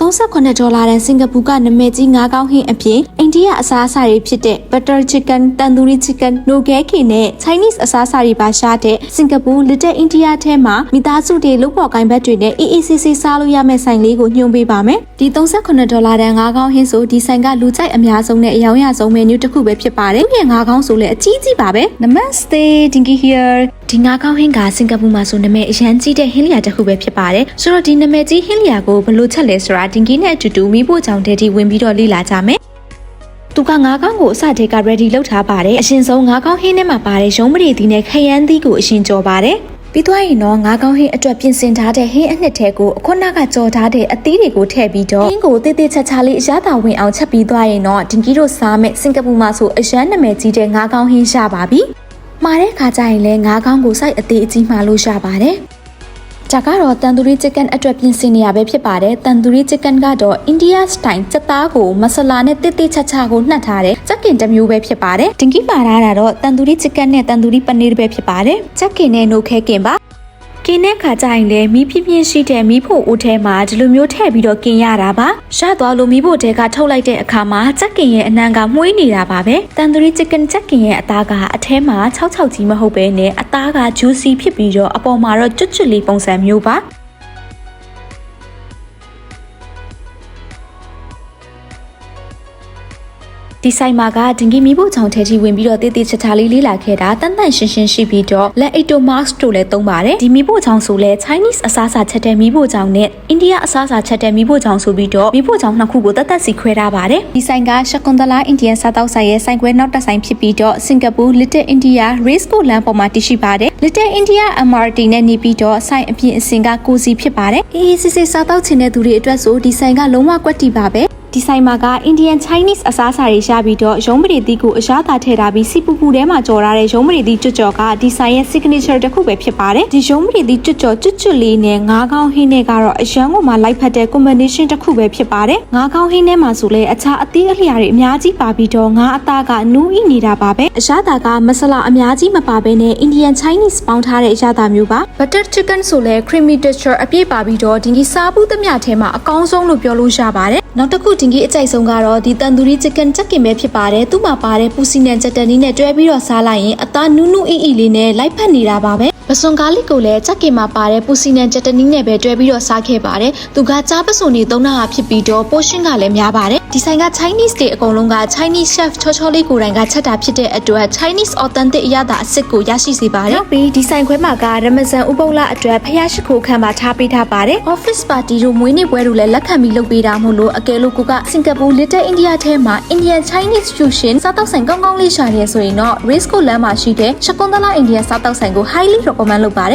$39တဲ့စင်ကာပူကနာမည်ကြီးငါးကောင်းဟင်းအပြင်အိန္ဒိယအစားအစာတွေဖြစ်တဲ့ butter chicken, tandoori chicken, nogaki နဲ့ Chinese အစားအစာတွေပါရှာတဲ့စင်ကာပူ Little India ထဲမှာမိသားစုတွေလုပ်ပေါ်ကိုင်ဘက်တွေနဲ့အေးအေးဆေးဆေးစားလို့ရမယ့်ဆိုင်လေးကိုညွှန်ပေးပါမယ်။ဒီ$39တဲ့ငါးကောင်းဟင်းဆိုဒီဆိုင်ကလူကြိုက်အများဆုံးနဲ့အယောင်ရဆုံးမယ်နျူတစ်ခုပဲဖြစ်ပါတယ်။ဒီငါးကောင်းဆိုလည်းအကြီးကြီးပါပဲ။ Namaste, Dinky here ဒီငါးကောင်းဟင်းကစင်ကာပူမှာဆိုနာမည်အရန်ကြီးတဲ့ဟင်းလျာတစ်ခုပဲဖြစ်ပါတယ်။ဆိုတော့ဒီနာမည်ကြီးဟင်းလျာကိုဘယ်လိုချက်လဲဆိုတာဒင်ကီနဲ့အတူတူမိဖို့ကြောင့်တဲတီဝင်ပြီးတော့လေ့လာကြမယ်။သူကငါးကောင်းကိုအစတည်းက ready လုပ်ထားပါတယ်။အရင်ဆုံးငါးကောင်းဟင်းထဲမှာပါတဲ့ရုံးပရိသီနဲ့ခရမ်းသီးကိုအရင်ကြော်ပါတယ်။ပြီးသွားရင်တော့ငါးကောင်းဟင်းအတွက်ပြင်ဆင်ထားတဲ့ဟင်းအနှစ်ထဲကိုအခုနကကြော်ထားတဲ့အသီးတွေကိုထည့်ပြီးတော့ဟင်းကိုတေးသေးချာချာလေးအရသာဝင်အောင်ချက်ပြီးသွားရင်တော့ဒင်ကီတို့စားမဲ့စင်ကာပူမှာဆိုအရန်နာမည်ကြီးတဲ့ငါးကောင်းဟင်းရပါပြီ။မှာတဲ့ခါကျရင်လည်းငါးကောင်းကိုစိုက်အသေးအကြီးမှလို့ရပါတယ်။ဒါကတော့တန်တူရီချစ်ကန်အတွက်ပြင်ဆင်နေရပဲဖြစ်ပါတယ်။တန်တူရီချစ်ကန်ကတော့အိန္ဒိယစတိုင်စက်သားကိုမဆလာနဲ့တစ်တစ်ချာချာကိုနှက်ထားတဲ့ချက်ကင်တစ်မျိုးပဲဖြစ်ပါတယ်။ဒင်ကီပါထားတာတော့တန်တူရီချစ်ကန်နဲ့တန်တူရီပနီးပဲဖြစ်ပါတယ်။ချက်ကင်နဲ့နိုခဲကင်ပါကင်းတဲ့ခါကျရင်လည်းမီးပြင်းပြင်းရှိတဲ့မီးဖို့အိုးထဲမှာဒီလိုမျိုးထည့်ပြီးတော့ကင်ရတာပါရသွားလို့မီးဖို့တဲကထုတ်လိုက်တဲ့အခါမှာချက်ကင်ရဲ့အနံကမှုေးနေတာပါပဲတန်တူရီချစ်ကန်ချက်ကင်ရဲ့အသားကအထဲမှာ6ကြီးမဟုတ်ပဲနဲ့အသားက juicy ဖြစ်ပြီးတော့အပေါ်မှာတော့ကျွတ်ကျွတ်လေးပုံစံမျိုးပါဒီဆိုင်မှာကဒင်ကီမီးဖို့ချောင်ထဲကြီးဝင်ပြီးတော့တေးသေးချာချာလေးလေးလာခဲ့တာတန်တန်ရှင်းရှင်းရှိပြီးတော့လက်အိတ်တိုမတ်တို့လည်းသုံးပါတယ်ဒီမီးဖို့ချောင်ဆိုလဲ Chinese အစားအစာချက်တဲ့မီးဖို့ချောင်နဲ့ India အစားအစာချက်တဲ့မီးဖို့ချောင်ဆိုပြီးတော့မီးဖို့ချောင်နှစ်ခုကိုတက်စီခွဲထားပါတယ်ဒီဆိုင်ကရှကွန်တလာ Indian စားတောက်ဆိုင်ရဲ့ဆိုင်ခွဲနောက်တစ်ဆိုင်ဖြစ်ပြီးတော့စင်ကာပူ Little India Race Co လမ်းပေါ်မှာတည်ရှိပါတယ် Little India MRT နဲ့နေပြီးတော့ဆိုင်အပြင်အစင်ကကိုစီဖြစ်ပါတယ်အေးစစ်စစ်စားတောက်ချင်တဲ့သူတွေအတွက်ဆိုဒီဆိုင်ကလုံးဝကွက်တီပါပဲဒီဆိုင်မှာက Indian Chinese အစားအစာတွေရှာပြီးတော့ရုံးပရိသီကိုအရသာထည့်ထားပြီးစီပူပူထဲမှာကြော်ထားတဲ့ရုံးပရိသီကျွတ်ကြော်ကဒီဆိုင်ရဲ့ signature တစ်ခုပဲဖြစ်ပါတယ်ဒီရုံးပရိသီကျွတ်ကြော်ကျွတ်လေးနဲ့ငါးကောင်းဟင်းနဲ့ကတော့အရန်ကိုမှလိုက်ဖက်တဲ့ combination တစ်ခုပဲဖြစ်ပါတယ်ငါးကောင်းဟင်းထဲမှာဆိုလဲအခြားအသီးအလျာတွေအများကြီးပါပြီးတော့ငါးအသားကနူးဤနေတာပါပဲအရသာကမဆလာအများကြီးမပါဘဲနဲ့ Indian Chinese ပေါင်းထားတဲ့အရသာမျိုးပါ butter chicken ဆိုလဲ creamy texture အပြည့်ပါပြီးတော့ဒီကြီးစားဘူးသမျှထဲမှာအကောင်းဆုံးလို့ပြောလို့ရပါတယ်နောက်တစ်ခုဒင်ကီအကြိုက်ဆုံးကတော့ဒီတန်တူရီချစ်ကန်ချက်ကင်ပဲဖြစ်ပါတယ်သူ့မှာပါတဲ့ပူစီနဲ့ချက်တနီနဲ့တွဲပြီးတော့စားလိုက်ရင်အသားနူးနူးအီလေးနဲ့လိုက်ဖက်နေတာပါပဲပစွန်ကားလစ်ကိုလည်းချက်ကင်မှာပါတဲ့ပူစီနဲ့ချက်တနီနဲ့ပဲတွဲပြီးတော့စားခဲ့ပါတယ်သူကကြားပစွန်နေသုံးတာဖြစ်ပြီးတော့ပိုရှင်ကလည်းများပါတယ်ဒီဆိုင်က Chinese တွေအကုန်လုံးက Chinese chef ချောချောလေးကိုယ်တိုင်ကချက်တာဖြစ်တဲ့အတွက် Chinese authentic အရသာအစစ်ကိုရရှိစေပါတယ်နောက်ပြီးဒီဆိုင်ခွဲမှာကရမဇန်ဥပုသ်လအတွက်ဖျားရှိခိုးခန်းမှာထားပေးထားပါတယ် office party တို့မွေးနေ့ပွဲတို့လည်းလက်ခံပြီးလုပ်ပေးတာမို့လို့အကယ်လို့ကိုကစင်ကာပူ Little India ထဲမှာ Indian Chinese fusion စားတောက်ဆိုင်ကောင်းကောင်းလေးရှာနေဆိုရင်တော့ Race Co လမ်းမှာရှိတဲ့ရှကွန်တလာ Indian စားတောက်ဆိုင်ကို highly recommend လုပ်ပါတယ်